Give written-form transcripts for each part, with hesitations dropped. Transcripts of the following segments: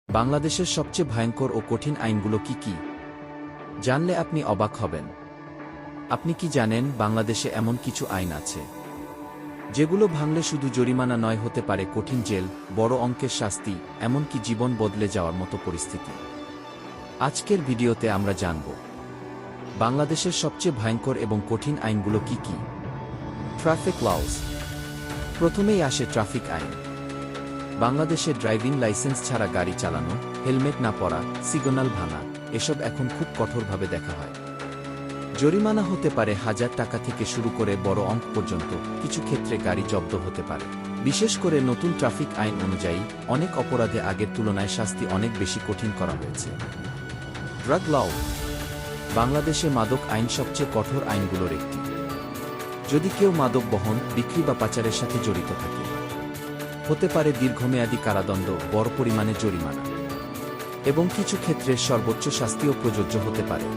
বাংলাদেশের সবচেয়ে ভয়ঙ্কর ও কঠিন আইনগুলো কি কি? জানলে আপনি অবাক হবেন। আপনি কি জানেন বাংলাদেশে এমন কিছু আইন আছে যেগুলো ভাঙলে শুধু জরিমানা নয়, হতে পারে কঠিন জেল, বড় অঙ্কের শাস্তি, এমনকি জীবন বদলে যাওয়ার মতো পরিস্থিতি। আজকের ভিডিওতে আমরা জানব বাংলাদেশের সবচেয়ে ভয়ঙ্কর এবং কঠিন আইনগুলো কি কি। Traffic laws. প্রথমেই আসে ট্রাফিক আইন। বাংলাদেশে ড্রাইভিং লাইসেন্স ছাড়া গাড়ি চালানো, হেলমেট না পরা, সিগন্যাল ভাঙা, এসব এখন খুব কঠোরভাবে দেখা হয়। জরিমানা হতে পারে 1000 টাকা থেকে শুরু করে বড় অঙ্ক পর্যন্ত, কিছু ক্ষেত্রে গাড়ি জব্দ হতে পারে। বিশেষ করে নতুন ট্রাফিক আইন অনুযায়ী অনেক অপরাধে আগের তুলনায় শাস্তি অনেক বেশি কঠিন করা হয়েছে। ড্রাগ ল। বাংলাদেশে মাদক আইন সবচেয়ে কঠোর আইনগুলোর একটি। যদি কেউ মাদক বহন, বিক্রি বা পাচারের সাথে জড়িত থাকে, হতে পারে দীর্ঘমেয়াদী কারাদণ্ড, বড় পরিমাণে জরিমানা এবং কিছু ক্ষেত্রে সর্বোচ্চ শাস্তিও প্রযোজ্য হতে পারে।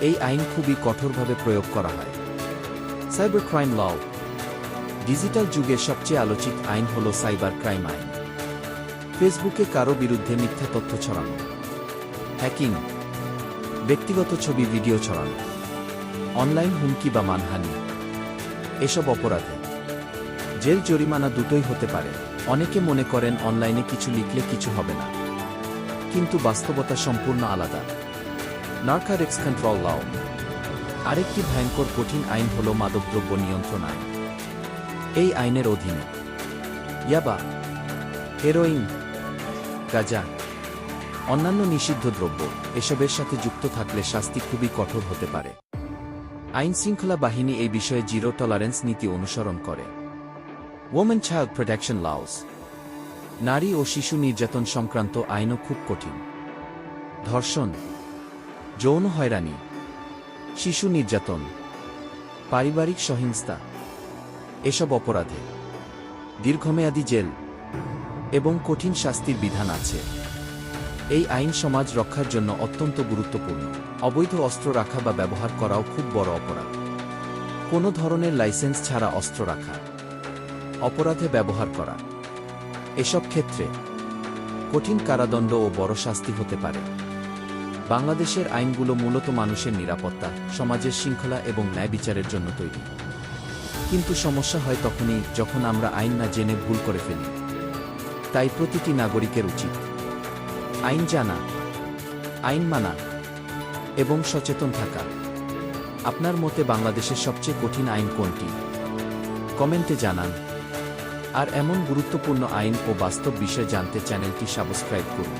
এই আইন খুবই কঠোরভাবে প্রয়োগ করা হয়। সাইবার ক্রাইম ল। ডিজিটাল যুগে সবচেয়ে আলোচিত আইন হল সাইবার ক্রাইম আইন। ফেসবুকে কারো বিরুদ্ধে মিথ্যা তথ্য ছড়ানো, হ্যাকিং, ব্যক্তিগত ছবি ভিডিও ছড়ানো, অনলাইন হুমকি বা মানহানি, এসব অপরাধে জেল, জরিমানা দুটোই হতে পারে। অনেকে মনে করেন অনলাইনে কিছু লিখলে কিছু হবে না, কিন্তু বাস্তবতা সম্পূর্ণ আলাদা। নার্কোটিক্স কন্ট্রোল ল। আরেকটি ভয়ঙ্কর কঠিন আইন হল মাদকদ্রব্য নিয়ন্ত্রণ আইন। এই আইনের অধীনে ইয়াবা, হেরোইন, গাঁজা, অন্যান্য নিষিদ্ধ দ্রব্য এসবের সাথে যুক্ত থাকলে শাস্তি খুবই কঠোর হতে পারে। আইন শৃঙ্খলা বাহিনী এই বিষয়ে জিরো টলারেন্স নীতি অনুসরণ করে। Women child protection laws. নারী ও শিশু নির্যাতন সংক্রান্ত আইনও খুব কঠিন। ধর্ষণ, যৌন হয়রানি, শিশু নির্যাতন, পারিবারিক সহিংসতা, এসব অপরাধে দীর্ঘমেয়াদী জেল এবং কঠিন শাস্তির বিধান আছে। এই আইন সমাজ রক্ষার জন্য অত্যন্ত গুরুত্বপূর্ণ। অবৈধ অস্ত্র রাখা বা ব্যবহার করাও খুব বড় অপরাধ। কোনো ধরনের লাইসেন্স ছাড়া অস্ত্র রাখা, অপরাধে ব্যবহার করা, এসব ক্ষেত্রে কঠিন কারাদণ্ড ও বড় শাস্তি হতে পারে। বাংলাদেশের আইনগুলো মূলত মানুষের নিরাপত্তা, সমাজের শৃঙ্খলা এবং ন্যায় বিচারের জন্য তৈরি। কিন্তু সমস্যা হয় তখনই যখন আমরা আইন না জেনে ভুল করে ফেলি। তাই প্রতিটি নাগরিকের উচিত আইন জানা, আইন মানা এবং সচেতন থাকা। আপনার মতে বাংলাদেশের সবচেয়ে কঠিন আইন কোনটি? কমেন্টে জানান। আর এমন গুরুত্বপূর্ণ আইন ও বাস্তব বিষয় জানতে চ্যানেলটি সাবস্ক্রাইব করুন।